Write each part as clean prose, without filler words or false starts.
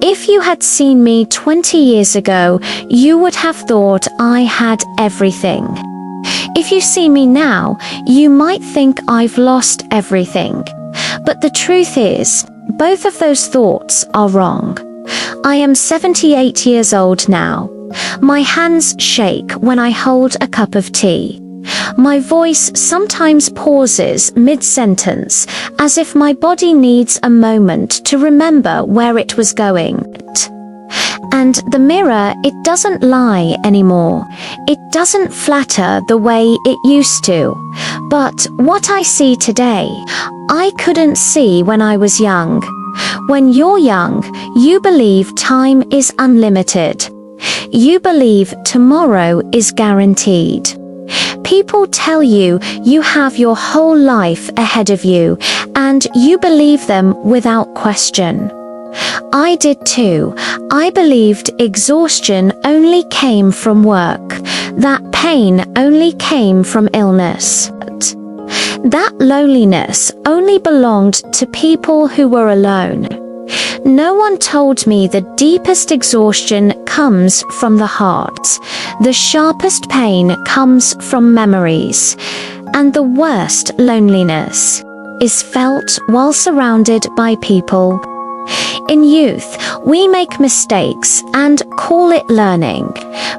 If you had seen me 20 years ago, you would have thought I had everything. If you see me now, you might think I've lost everything. But the truth is, both of those thoughts are wrong. I am 78 years old now. My hands shake when I hold a cup of tea. My voice sometimes pauses mid-sentence, as if my body needs a moment to remember where it was going. And the mirror, it doesn't lie anymore. It doesn't flatter the way it used to. But what I see today, I couldn't see when I was young. When you're young, you believe time is unlimited. You believe tomorrow is guaranteed. People tell you you have your whole life ahead of you, and you believe them without question. I did too. I believed exhaustion only came from work, that pain only came from illness. That loneliness only belonged to people who were alone. No one told me the deepest exhaustion comes from the heart. The sharpest pain comes from memories. And the worst loneliness is felt while surrounded by people. In youth, we make mistakes and call it learning.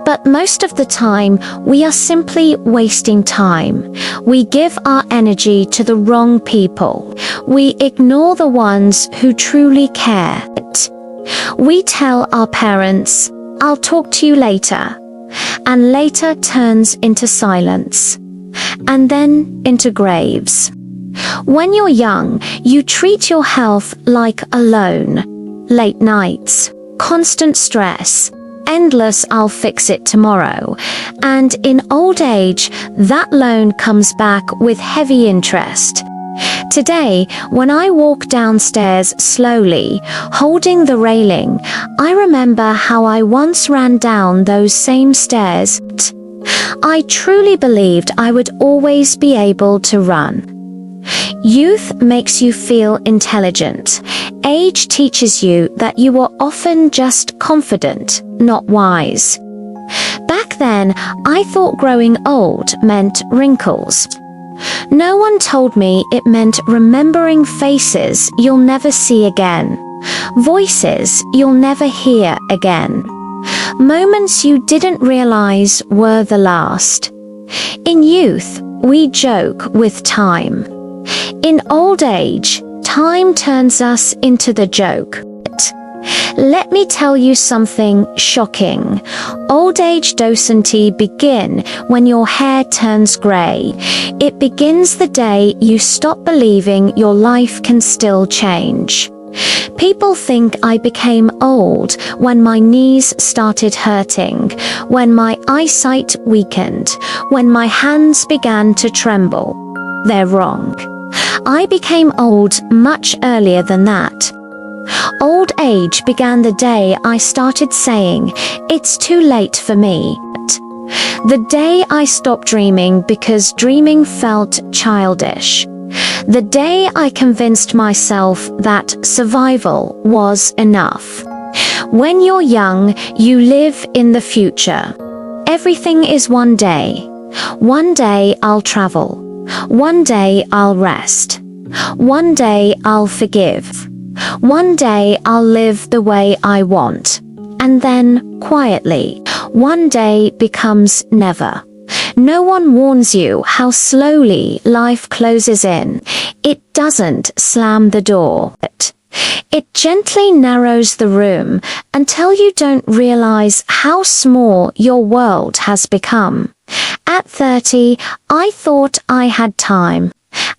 But most of the time, we are simply wasting time. We give our energy to the wrong people. We ignore the ones who truly care. We tell our parents, "I'll talk to you later." And later turns into silence. And then into graves. When you're young, you treat your health like a loan. Late nights, constant stress, endless "I'll fix it tomorrow." And in old age, that loan comes back with heavy interest. Today, when I walk downstairs slowly, holding the railing, I remember how I once ran down those same stairs. I truly believed I would always be able to run. Youth makes you feel intelligent. Age teaches you that you are often just confident, not wise. Back then, I thought growing old meant wrinkles. No one told me it meant remembering faces you'll never see again, voices you'll never hear again, moments you didn't realize were the last. In youth, we joke with time. In old age, time turns us into the joke. Let me tell you something shocking. Old age docenty begin when your hair turns grey. It begins the day you stop believing your life can still change. People think I became old when my knees started hurting, when my eyesight weakened, when my hands began to tremble. They're wrong. I became old much earlier than that. Old age began the day I started saying, "It's too late for me." The day I stopped dreaming because dreaming felt childish. The day I convinced myself that survival was enough. When you're young, you live in the future. Everything is one day. One day I'll travel. One day I'll rest. One day I'll forgive. One day I'll live the way I want. And then, quietly, one day becomes never. No one warns you how slowly life closes in. It doesn't slam the door. It gently narrows the room until you don't realize how small your world has become. At 30, I thought I had time.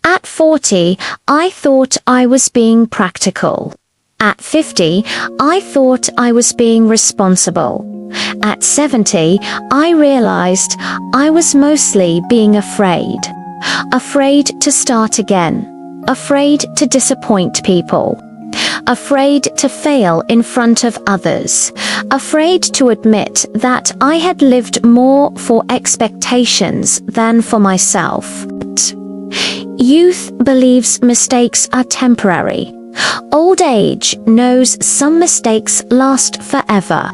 At 40, I thought I was being practical. At 50, I thought I was being responsible. At 70, I realized I was mostly being afraid. Afraid to start again. Afraid to disappoint people. Afraid to fail in front of others. Afraid to admit that I had lived more for expectations than for myself. Youth believes mistakes are temporary. Old age knows some mistakes last forever.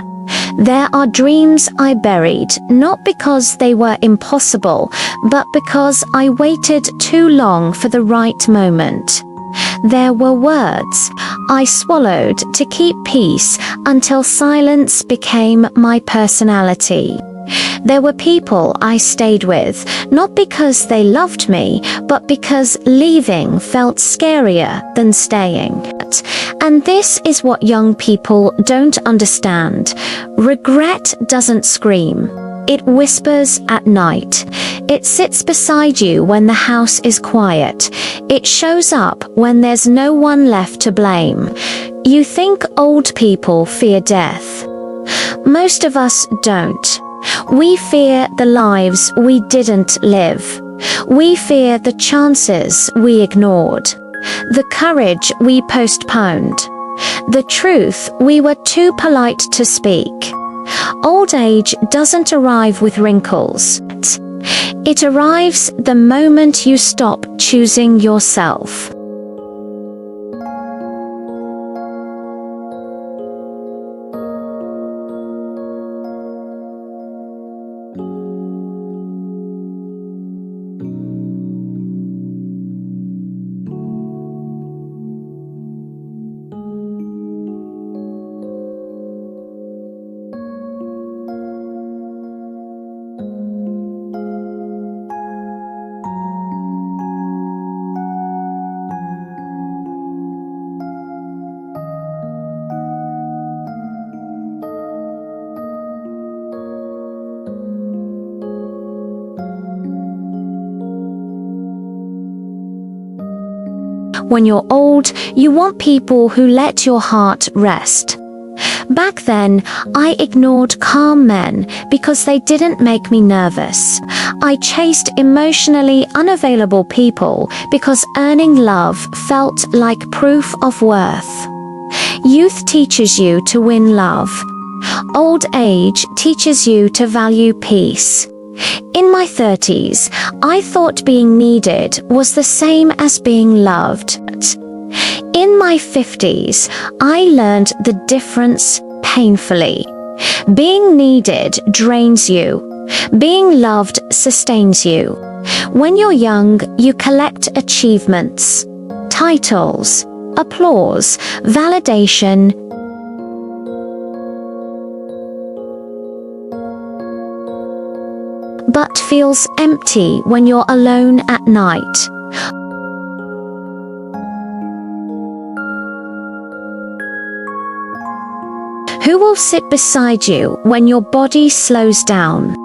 There are dreams I buried, not because they were impossible, but because I waited too long for the right moment. There were words I swallowed to keep peace until silence became my personality. There were people I stayed with, not because they loved me, but because leaving felt scarier than staying. And this is what young people don't understand. Regret doesn't scream. It whispers at night. It sits beside you when the house is quiet. It shows up when there's no one left to blame. You think old people fear death. Most of us don't. We fear the lives we didn't live. We fear the chances we ignored, the courage we postponed, the truth we were too polite to speak. Old age doesn't arrive with wrinkles. It arrives the moment you stop choosing yourself. When you're old, you want people who let your heart rest. Back then, I ignored calm men because they didn't make me nervous. I chased emotionally unavailable people because earning love felt like proof of worth. Youth teaches you to win love. Old age teaches you to value peace. In my 30s, I thought being needed was the same as being loved. In my 50s, I learned the difference painfully. Being needed drains you. Being loved sustains you. When you're young, you collect achievements, titles, applause, validation. But feels empty when you're alone at night. Who will sit beside you when your body slows down?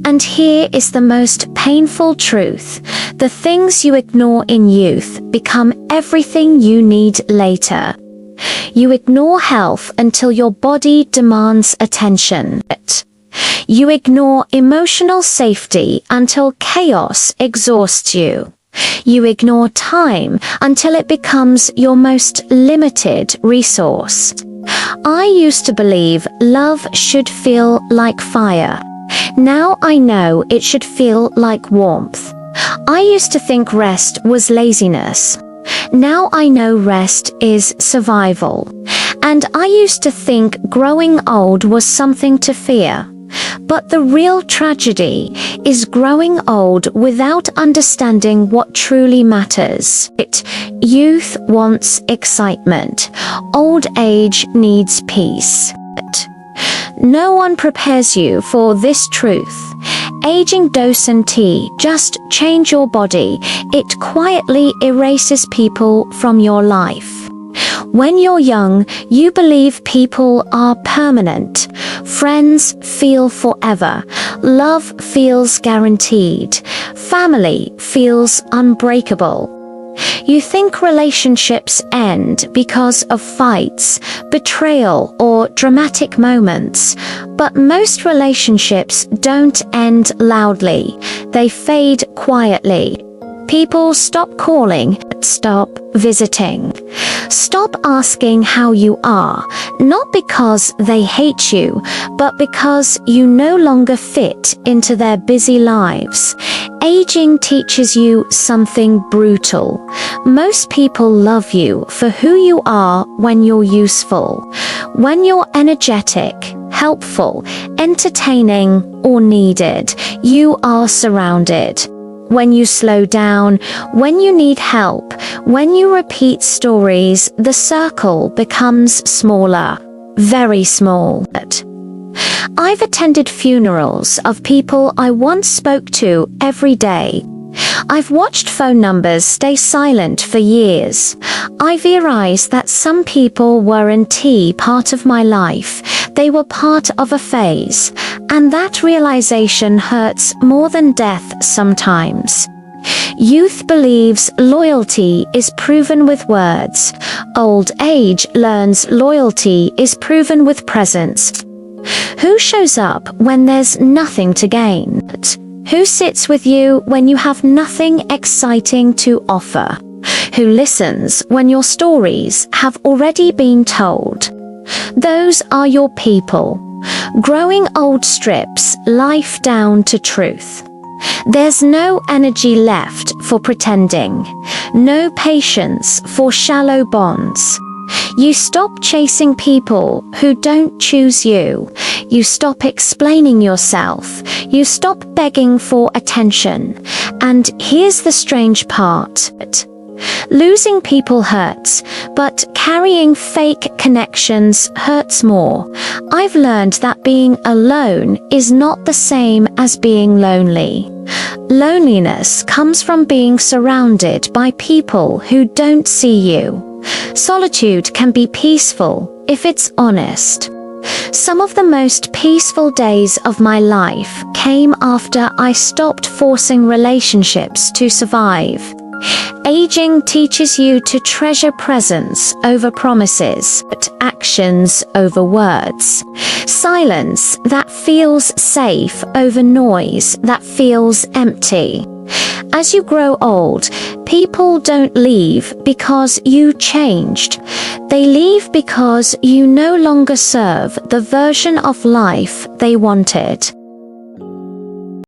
And here is the most painful truth. The things you ignore in youth become everything you need later. You ignore health until your body demands attention. You ignore emotional safety until chaos exhausts you. You ignore time until it becomes your most limited resource. I used to believe love should feel like fire. Now I know it should feel like warmth. I used to think rest was laziness. Now I know rest is survival. And I used to think growing old was something to fear. But the real tragedy is growing old without understanding what truly matters. Youth wants excitement. Old age needs peace. No one prepares you for this truth. Aging doesn't just change your body, it quietly erases people from your life. When you're young, you believe people are permanent. Friends feel forever. Love feels guaranteed. Family feels unbreakable. You think relationships end because of fights, betrayal, or dramatic moments, but most relationships don't end loudly. They fade quietly. People stop calling, stop visiting, stop asking how you are, not because they hate you, but because you no longer fit into their busy lives. Aging teaches you something brutal. Most people love you for who you are when you're useful, when you're energetic, helpful, entertaining, or needed. You are surrounded. When you slow down, when you need help, when you repeat stories, the circle becomes smaller, very small. I've attended funerals of people I once spoke to every day. I've watched phone numbers stay silent for years. I've realized that some people weren't part of my life. They were part of a phase, and that realization hurts more than death sometimes. Youth believes loyalty is proven with words. Old age learns loyalty is proven with presence. Who shows up when there's nothing to gain? Who sits with you when you have nothing exciting to offer? Who listens when your stories have already been told? Those are your people. Growing old strips life down to truth. There's no energy left for pretending, no patience for shallow bonds. You stop chasing people who don't choose you. You stop explaining yourself. You stop begging for attention. And here's the strange part. Losing people hurts, but carrying fake connections hurts more. I've learned that being alone is not the same as being lonely. Loneliness comes from being surrounded by people who don't see you. Solitude can be peaceful if it's honest. Some of the most peaceful days of my life came after I stopped forcing relationships to survive. Aging teaches you to treasure presence over promises, actions over words. Silence that feels safe over noise that feels empty. As you grow old, people don't leave because you changed. They leave because you no longer serve the version of life they wanted.